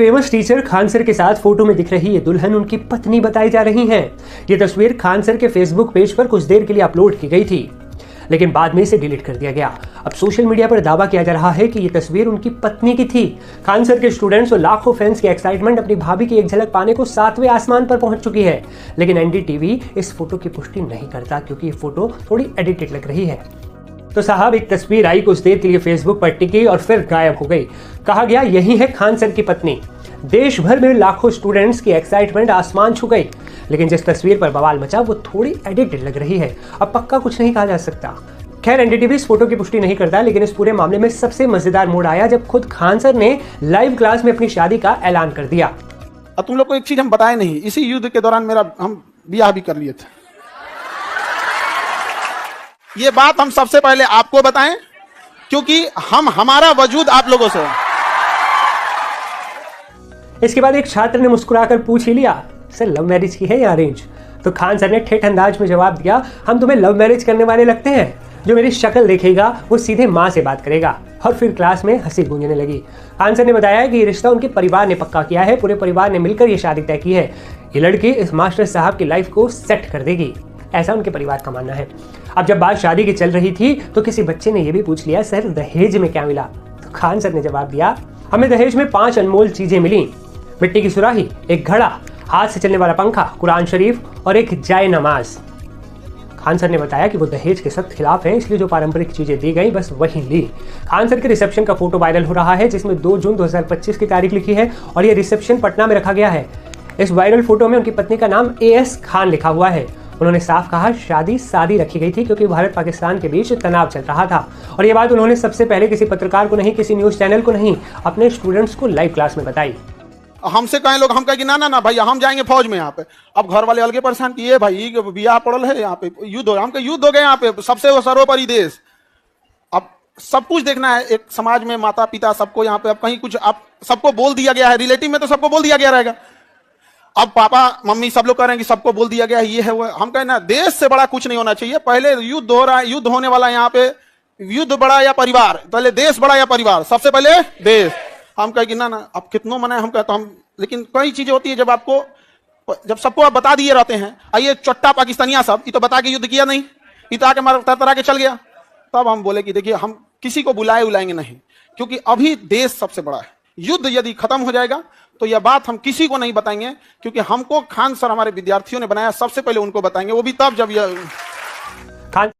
Famous teacher Khan sir के साथ photo में दिख रही ये दुल्हन उनकी पत्नी बताई जा रही हैं। ये तस्वीर खान सर के फेसबुक पेज पर कुछ देर के लिए अपलोड की गई थी, लेकिन बाद में इसे डिलीट कर दिया गया। अब सोशल मीडिया पर दावा किया जा रहा है कि ये तस्वीर उनकी पत्नी की थी। खान सर के स्टूडेंट्स और लाखों फैंस की एक्साइटमेंट अपनी भाभी की एक झलक पाने को 7वें आसमान पर पहुंच चुकी है, लेकिन एनडीटीवी इस फोटो की पुष्टि नहीं करता क्योंकि ये फोटो थोड़ी एडिटेड लग रही है। तो साहब, एक तस्वीर आई, कुछ देर के लिए फेसबुक पर टिकी और फिर गायब हो गई। कहा गया यही है खान सर की पत्नी। देश भर में लाखों स्टूडेंट्स की एक्साइटमेंट आसमान छू गई, लेकिन जिस तस्वीर पर बवाल मचा वो थोड़ी एडिटेड लग रही है। अब पक्का कुछ नहीं कहा जा सकता। खैर, एनडीटीवी इस फोटो की पुष्टि नहीं करता, लेकिन इस पूरे मामले में सबसे मजेदार मोड़ आया जब खुद खान सर ने लाइव क्लास में अपनी शादी का ऐलान कर दिया। अब तुम लोग को एक चीज हम बताए नहीं, इसी युद्ध के दौरान हम ब्याह भी कर लिए थे। ये बात हम सबसे पहले आपको बताएं, क्योंकि हमारा वजूद आप लोगों से। इसके बाद एक छात्र ने मुस्कुराकर पूछ ही लिया, सर लव मैरिज की है या अरेंज? तो खान सर ने ठेठ अंदाज में जवाब दिया, हम तुम्हें लव मैरिज करने वाले लगते हैं? जो मेरी शक्ल देखेगा वो सीधे माँ से बात करेगा। और फिर क्लास में हंसी गूंजने लगी। खान सर ने बताया कि ये रिश्ता उनके परिवार ने पक्का किया है, पूरे परिवार ने मिलकर ये शादी तय की है। ये लड़की इस मास्टर साहब की लाइफ को सेट कर देगी, ऐसा उनके परिवार का मानना है। अब जब बात शादी की चल रही थी तो किसी बच्चे ने यह भी पूछ लिया, सर दहेज में क्या मिला? तो खान सर ने जवाब दिया, हमें दहेज में 5 अनमोल चीजें मिली। मिट्टी की सुराही, एक घड़ा, हाथ से चलने वाला पंखा, कुरान शरीफ और एक जाए नमाज। खान सर ने बताया कि वो दहेज के सख्त खिलाफ हैं, इसलिए जो पारंपरिक चीजें दी गई बस वही ली। खान सर के रिसेप्शन का फोटो वायरल हो रहा है, जिसमें 2 जून 2025 की तारीख लिखी है और ये रिसेप्शन पटना में रखा गया है। इस वायरल फोटो में उनकी पत्नी का नाम AS खान लिखा हुआ है। उन्होंने साफ कहा, शादी सादी रखी गई थी क्योंकि भारत पाकिस्तान के बीच तनाव चल रहा था। और ये बात उन्होंने सबसे पहले किसी पत्रकार को नहीं, किसी न्यूज चैनल को नहीं, अपने स्टूडेंट्स को लाइव क्लास में बताई। हमसे कहें लोग, हम कहें कि ना भाई हम जाएंगे फौज में। यहाँ पे अब घर वाले अलगे परेशान किए, भाई बियाह पड़ल है, यहाँ पे युद्ध हो, हम युद्ध हो गए यहाँ पे, सबसे सर्वोपरि देश। अब सब कुछ देखना है एक समाज में, माता पिता सबको यहाँ पे। अब कहीं कुछ अब सबको बोल दिया गया है, रिलेटिव में तो सबको बोल दिया गया रहेगा। अब पापा मम्मी सब लोग कह रहे हैं कि सबको बोल दिया गया है, ये है वो। हम कहें ना, देश से बड़ा कुछ नहीं होना चाहिए। पहले युद्ध हो रहा है, युद्ध होने वाला है यहाँ पे। युद्ध बड़ा या परिवार? पहले देश बड़ा या परिवार? सबसे पहले देश। हम कहे कि ना अब कितनों मनाए, हम कहते हम। लेकिन कई चीजें होती है जब सबको आप बता दिए रहते हैं, आइए चट्टा पाकिस्तानिया सब, ये तो बता के युद्ध किया नहीं, ये तो आके मार तरह के चल गया। तब हम बोले कि देखिए, हम किसी को बुलाएंगे नहीं, क्योंकि अभी देश सबसे बड़ा है। युद्ध यदि खत्म हो जाएगा तो यह बात हम किसी को नहीं बताएंगे, क्योंकि हमको खान सर हमारे विद्यार्थियों ने बनाया, सबसे पहले उनको बताएंगे, वो भी तब जब यह